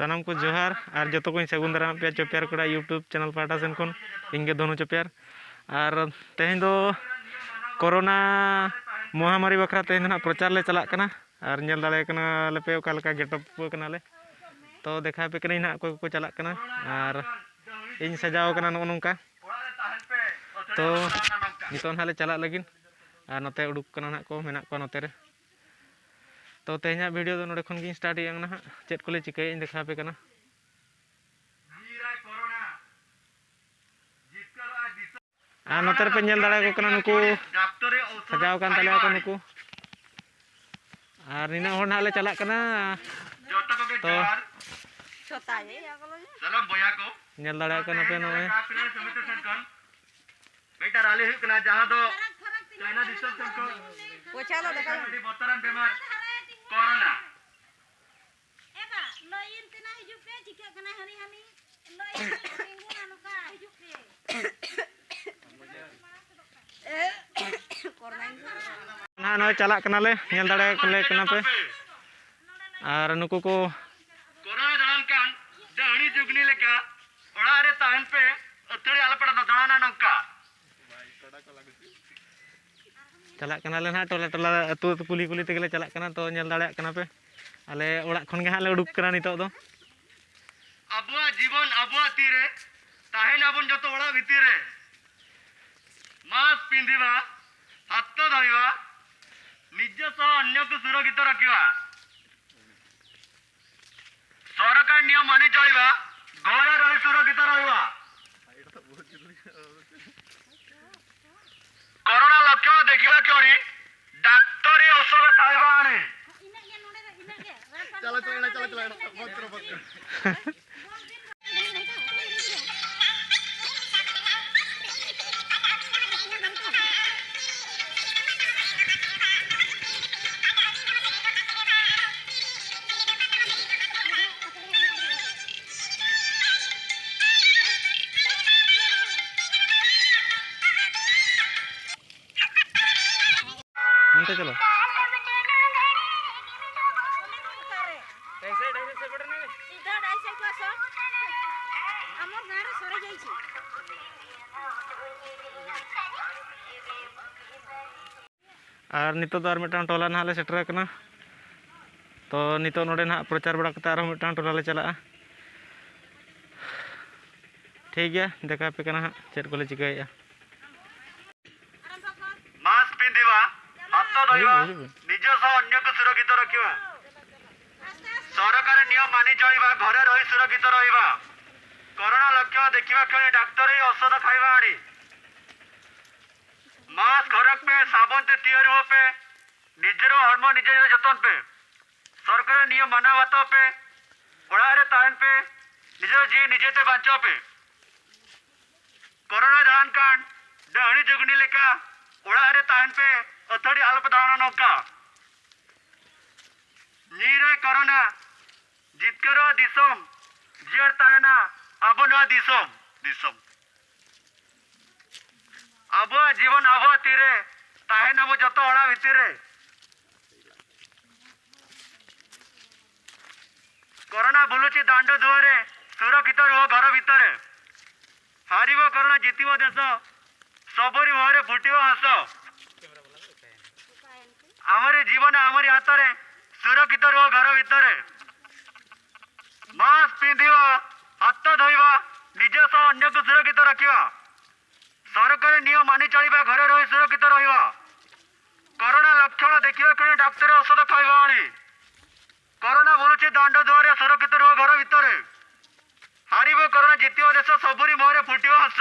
सानाम को जोहार और जो को सगुन दाराम पे चोपियार कड़ा यूट्यूब चैनल पाटा सेन खन इंगे दोनों चोपियार और तेहन दो कोरोना महामारी बखरा तेहन ना प्रचार ले चला कना और नेल दाड़े कना ले पे ओका लका गेटअप कना ले तो देखा पे कनी ना को चला कना और इन सजाव कना नोनका तो नितोन हाले चला लगिन और नते उडुक कना ना को मेना को नते रे तो तेहना वीडियो दो नोडे खन गिन स्टार्ट यांग ना चेत कोले चिकाय इन देखा पे कना आ नोतर पे नेल दाड़ा को कना नुकु सजाव कान ताले को नुकु और निना होड़ नाले चला कना तो सलाम बोया को नेल दाड़ा कना पे नोए बेटा राले हुई कना जहां दो चाइना दिसम को पोछा लो देखा बतरन बेमार कोरोना एबा लोइन तना हिजुक पे चिका कना हनी हनी लोइन मिंगु नानुका हिजुक पे कोरोना ना चला कना ले नेल दाड़े कले कना पे और नुकु को कोरोना दान कान दहणी जुगनी लेका ओड़ा रे ताहन पे अतड़ी आलपड़ा दाना नंका चला कना ले ना टोला टोला अतु कुली कुली तेगले चला कना तो नेल दाड़े कना पे आले ओड़ा खन गे हाले उडुक कना नितो दो अबुआ जीवन अबुआ तीरे ताहेन आबन जतो ओड़ा भितिरे मास्क पिंधिबा हाथ धरिबा निज सह अन्य को सुरक्षित रखिबा सरकार नियम मानि चलिबा घर रही सुरक्षित रहिबा कोरोना लक्षण देखिबा क्योंनी डाक्टरी औषध खाइबा आने चलो चलो चलो चलो बहुत करो चलो और नितो तो मिटान टोला ना ले सेटर कना तो नितो नोडे ना प्रचार बड़ा कता आरो मिटान टोला ले चला ठीक गया देखा पे कना चेत कोले चिकाया मास्क पिंधिबा हाथ धोइबा निज सह अन्य को सुरक्षित रखिबा सरकार नियम मानि चलिबा घरे रही सुरक्षित रहिबा कोरोना लक्षण देखिबा खेले डाक्टरी औषध खाइबा आनी मास्क घर पे साबुन ते तैयार हो पे निजरो हर्म निजे जतन पे सरकार नियम मानवत पे ओड़ा रे ताहन पे निजो जी निजे ते बांचो पे कोरोना दान कान दहणी जुगनी लेका ओड़ा रे ताहन पे अथड़ी आलप दाना नौका नीरे कोरोना जितकरो दिसम जियर ताहना अब न दिसम दिसम अब जीवन अब तीरे ताहे नबो जतो ओड़ा भितरे कोरोना बुलुची दांड दुआरे सुरक्षित रहो घर भितरे हारिबो कोरोना जितिबो देश सबरी मुहरे फुटिबो हस आमरी जीवन आमरी हाथ रे सुरक्षित रहो घर भितरे मास्क पिंधिबा हाथ धोइबा निज सह अन्य को सुरक्षित रखिबा सरकार नियम मानि चलिबा घरे रही सुरक्षित रहिबा कोरोना लक्षण देखिबा कने डाक्टर औषध खाइबा आनी कोरोना बोलुची दांड दुआरे सुरक्षित रहो घर भितरे हारिबो कोरोना जितिबो देश सबरी मुहरे फुटिबो हस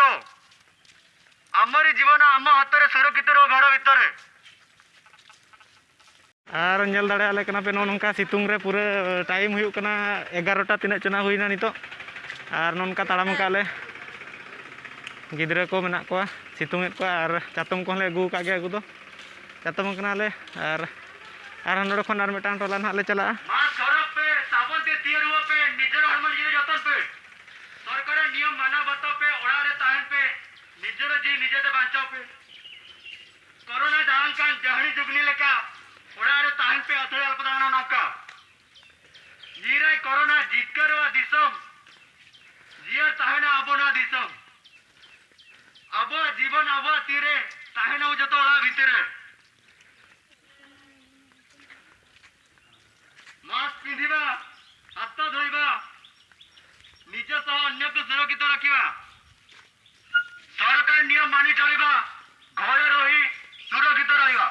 आमरी जीवन आम हाथ रे सुरक्षित रहो घर भितरे और नेल दाड़े आले कना पे नोनका सितुंग रे पूरे टाइम हुयुक कना 11टा तिना चना हुइना नितो और नोनका ताड़ाम काले गिद्रे को मेना को सितुंग को और चातम को ले अगू का गे अगू दो चातम कना ले और नोडे खन और मिटान टोला ना ले चला मास्क घर पे साबुन ते तैयार हो पे निजर हरम निजे जतन पे सरकार नियम मानवत पे ओड़ा रे ताहन पे निजर जी निजे ते बांचो पे कोरोना दान कान जहणी जुगनी लेका ओड़ा रे ताहन पे अथड़े अल्पदाना नौका नीरे कोरोना जीत जितकरवा दिसम जियर ताहेना अबोना दिसम अबो जीवन अबो तीरे ताहेना जतो ओड़ा भितरे मास्क पिंधिबा हाथ धोइबा निज सह अन्य को सुरक्षित रखिबा सरकार नियम मानि चलिबा घरे रही सुरक्षित रहिबा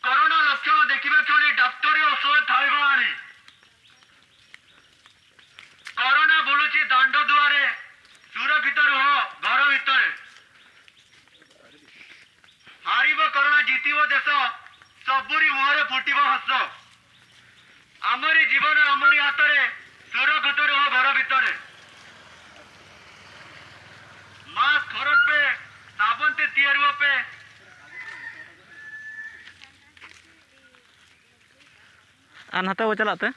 कोरोना लक्षण देखिबा क्षणी डॉक्टरी औषध खाइबा आनी कोरोना बोलुची दांड दुआरे सुरक्षित रह घर भितर हारिब कोरोना जीतिब देश सबुरी मुहरे फुटिब हस आमरी जीवन आमरी हाथ में सुरक्षित रह घर भितर मास्क खरक पे साबुन ते तैयारी पे आन हाथ वो चलाते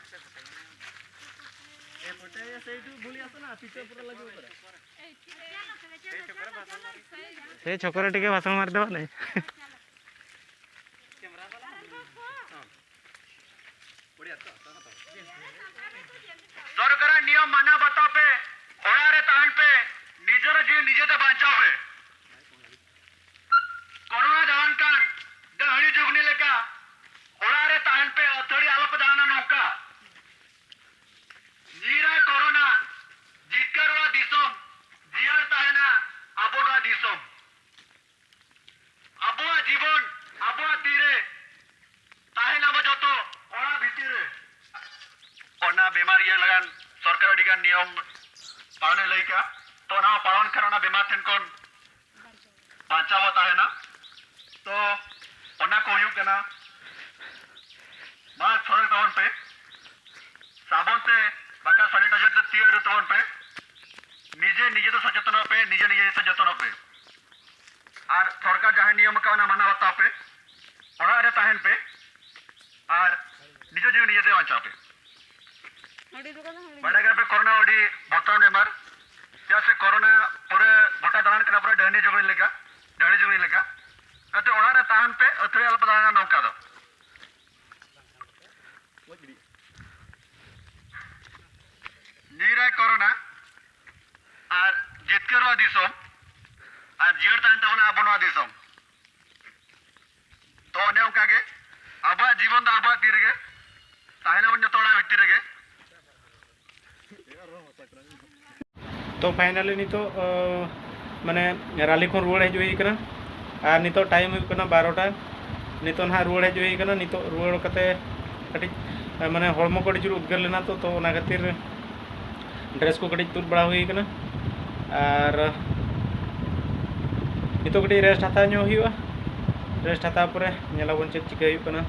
से छोकरा टिके भाषण मार देवा नहीं सरकार नियम माना बता पे ओड़ारे ताहन पे निजर जीव निजे ते बांचा पे कोरोना जान कान दहड़ी जुगनी लेका ओड़ारे ताहन पे अथड़ी आलप दाना नौका जीरा कोरोना जितकरवा दिसम जियर ताहेना अबोना दिसम अबुआ जीवन अबुआ तीरे ताहेना बजतो ओड़ा भितिरे ओना बीमारी लगान सरकार अडिगान नियम पालने लइका तो ना पालन करना बीमार ठेन कोन बांचाव ताहेना तो ओना को हुयु कना मास्क फरक तवन पे साबुन ते बाका सैनिटाइजर ते तीयर तवन पे निजे निजे तो सचेतन पे निजे निजे तो जतन पे और सरकार जहाँ नियम का माना बता पे ओड़ा ताहन पे और निजे जीव निजे बांचा पे बड़ा पे कोरोना ओडी बर्तमान बेमार क्या से कोरोना पूरे गोटा दालान करा पूरे डहनी जुगनी लेका अते ओड़ा ताहन पे अथरे अल्प दाना नौका दो नीरा कोरोना और जितकरवा दिसम और जियर ताहन तबना अबनवा दिसम तो अने उनका के आबा जीवन दा आबा तीरगे ताहेना बन जतोड़ा भितरगे तो फाइनली नितो माने राली खन रुआड़ हजू होना और नितो टाइम होना 12टा नितो ना रुआड़ हजू होना नितो रुआड़ कते कटी माने हड़मो को जुर उद्गार लेना तो ओना खातिर ड्रेस को कटी तुद बड़ा होना और नितो कटी रेस्ट हता रेस्ट हता परे नेलाबन चेक चिका होना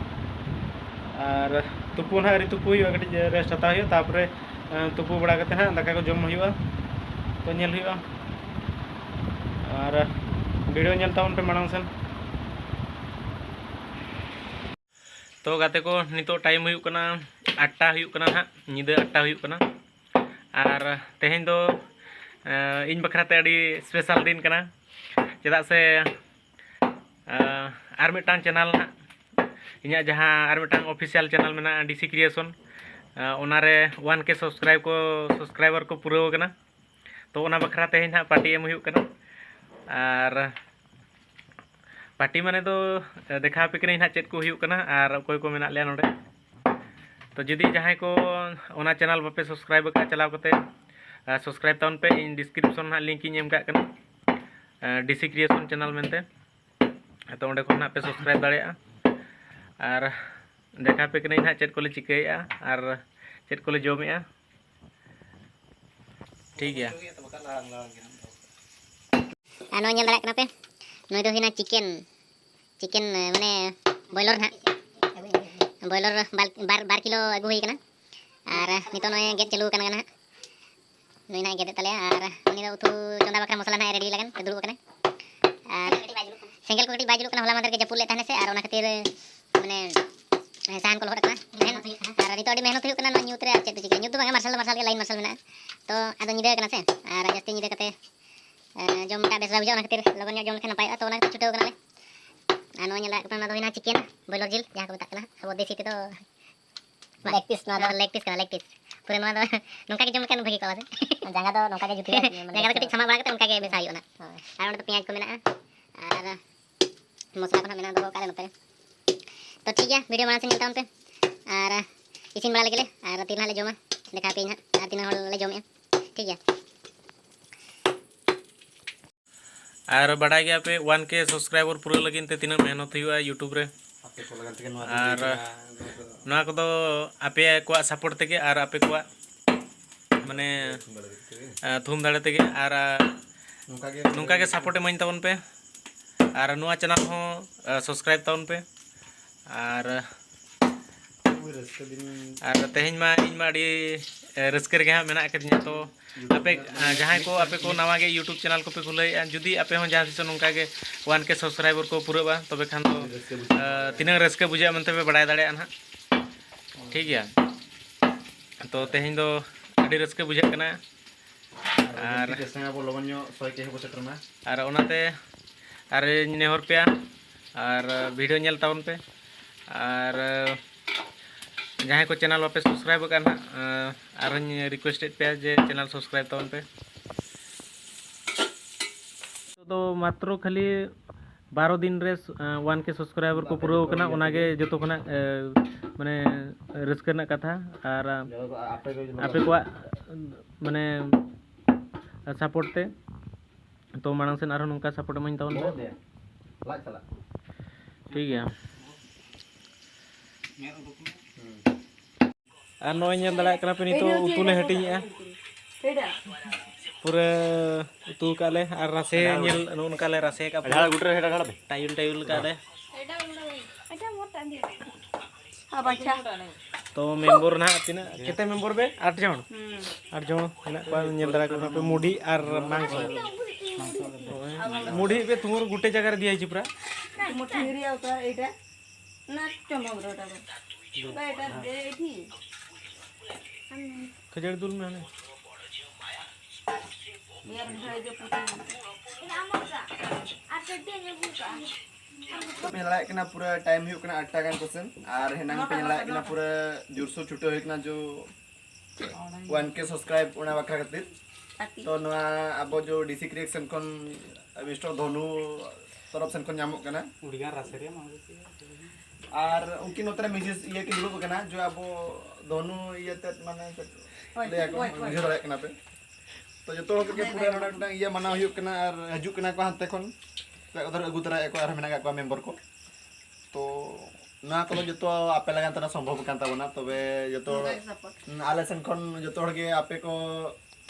और तुपु ना आरी तुपु कटी रेस्ट हता तापरे तुपु बड़ा करते ना दाका को जम हुआ तो नेल हुआ और वीडियो नेल तावन पे मांग सेन तो गाते को नितो टाइम हुई कना 8टा हुई कना ना निदा 8टा हुई कना और तेहें दो इन बखराते अड़ी स्पेशल दिन कना चेदा से आर मिटान चैनल ना इन्या जहाँ आर मिटान ऑफिशियल चैनल में डीसी क्रिएशन ओनारे 1K सब्सक्राइबर को पूरा कना तो ओना बखरा तेहें ना पार्टी एम हुई कना और पार्टी माने तो देखा पे करें ना चेक को हुई कना और कोई को मेना लिया नोडे तो जुदी जहाँ को ओना चैनल बापे सब्सक्राइब का चलाव करते सब्सक्राइब ताउन पे इन डिस्क्रिप्शन ना लिंक इन एम कना डीसी क्रिएशन चैनल मेनते तो ओंडे को ना पे सब्सक्राइब दाड़ेया और देखा पे करें ना चेक को ले चिकाया और चेक को ले जमेया ठीक है नो ñel darak kenapa नुई दो हिना चिकन माने बॉयलर ना बॉयलर बार किलो अगू हुई कना और नितो नय गेट चालू कना ना नुई ना गेट तले और उनी दो उतु चंदा बकरा मसाला ना रेडी लगन दुरु कना और सेंगल को कटी बाजलु कना होला मंदर के जपुल ले तहने से और ओना खातिर माने साहन को लोहर कना और नितो अडी मेहनत हुई कना ना न्यूत रे चेत चिकन न्यूत बांगा मार्शल के लाइन मार्शल में तो आदो निदे कना से और जस्ती निदे कते जम का बेस बुझा खातिर लगन जम लेखा नपाय तो छुटे कना नो ñela कपना दो हिना चिकन बॉयलर जिल जहाँ को बताना अब देसी ते तो leg piece ᱱᱚᱣᱟ ᱫᱚ leg piece ᱠᱟᱱᱟ leg piece ᱯᱩᱨᱟᱹ ᱱᱚᱣᱟ ᱫᱚ ᱱᱚᱝᱠᱟ ᱜᱮ ᱡᱚᱢ ᱞᱮᱠᱷᱟᱱ ᱵᱷᱟᱹᱜᱤ ᱠᱚᱜᱼᱟ ᱥᱮ ᱡᱟᱸᱜᱟ ᱫᱚ ᱱᱚᱝᱠᱟ ᱜᱮ ᱡᱩᱛ ᱦᱩᱭᱩᱜᱼᱟ ᱡᱟᱸᱜᱟ ᱫᱚ ᱠᱟᱹᱴᱤᱡ ᱥᱟᱢᱟᱜ ᱵᱟᱲᱟ ᱠᱟᱛᱮ ᱚᱱᱠᱟ ᱜᱮ ᱵᱮᱥᱟ ᱦᱩᱭᱩᱜᱼᱟ ᱱᱟᱜ ᱟᱨ ᱚᱸᱰᱮ ᱫᱚ ᱯᱮᱸᱭᱟᱡᱽ ᱠᱚ ᱢᱮᱱᱟᱜᱼᱟ ᱟᱨ ᱢᱚᱥᱞᱟ ᱠᱚ ᱱᱟᱜ ᱢᱮᱱᱟᱜᱼᱟ ᱫᱚᱦᱚ ᱠᱟᱜ ᱞᱮ ᱱᱚᱛᱮ ᱨᱮ तो ठीक है वीडियो माड़ा से मिलता पे और इसिन बड़ा लगे और तीन हाले जमा देखा पे हाँ और तीन हले जमे ठीक है और बाड़ा गया पे 1K सब्सक्राइबर पूरा लगिन ते तीना मेहनत हुआ यूट्यूब रे और नवा को आपे को सपोर्ट तेगे और आपे को माने थूम दाड़े तेगे और नुका के सपोर्ट एमाइन ताबन पे और नुआ चैनल हो सब्सक्राइब ताबन पे और तेहन मा इन मा अड़ी रस्के रे हाँ मेना कदिया तो आपे जहाँ को आपे को नवा के यूट्यूब चैनल को पे खुलई जुदी आपे हो जहाँ से नोंका के 1K सब्सक्राइबर को पूरा तबे खान तो तीना रस्के बुझा मनते पे बड़ाय दाड़े ना ठीक गया तो तेहन दो अड़ी रस्के बुझा कना और ओनाते और नेहर पे और वीडियो नेल ताबन पे और जहाँ को चैनल वापस सब्सक्राइब करना और रिक्वेस्टेड पे जे चैनल सब्सक्राइब ताबन पे तो मात्र खाली 12 दिन रे 1K सब्सक्राइबर को पूरा करना ओनागे जतो खना माने रस्क रना कथा और आपे को माने सपोर्ट ते तो मानग सेन आरो नोंका सपोर्ट माइन ताबन पे ठीक है और नॉय नेल दाड़ा कना पे नितो उतु ले हटिया पूरा उतु काले और रसे नेल नोनका ले रसे का ढाल गुटरे हेडा ढाल टाइल टाइल काले तो मेंबर ना तिना केते मेंबर बे 8 जन हेना को नेल दाड़ा कना पे मुडी और मांस मुडी बे तुमर गुटे जगह रे दिया छि पूरा मुठी हिरिया उता एटा ना चमबरोटा बेटा दे एठी खजड़ दूल में आने यार भाई जो पुती पेला कना पूरा टाइम हुई कना 8 गान क्वेश्चन और हेनांग पेला कना पूरा जोरसो छुटे हुई कना जो 1K सब्सक्राइब ओना बखरा खातिर तो नवा अब जो डीसी क्रिएशन कोन मिस्टर धनु तरफ से कोन नामक कना उड़िया रासरे और उनकी नोतरे मिसेस ये के दुलुब कना जो अब धनु ये तत माने ले को बुझे दाड़े कना पे तो जो तो के पूरा नोडा ये मना हुई कना और हजू कना को हाते कोन उधर अगु तरा एको और मेना का मेंबर को तो ना को जो तो आपे लगान तना संभव कान ताबना तबे जो तो आले सन कोन जो तो के आपे को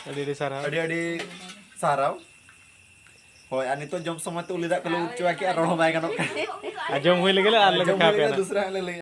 अड़ी अड़ी साराव होय आ नितो जम समय तो उलिदा कलो उचवा के और बाय गनो आजम हुई लगे आर लगे खा पे दूसरा ले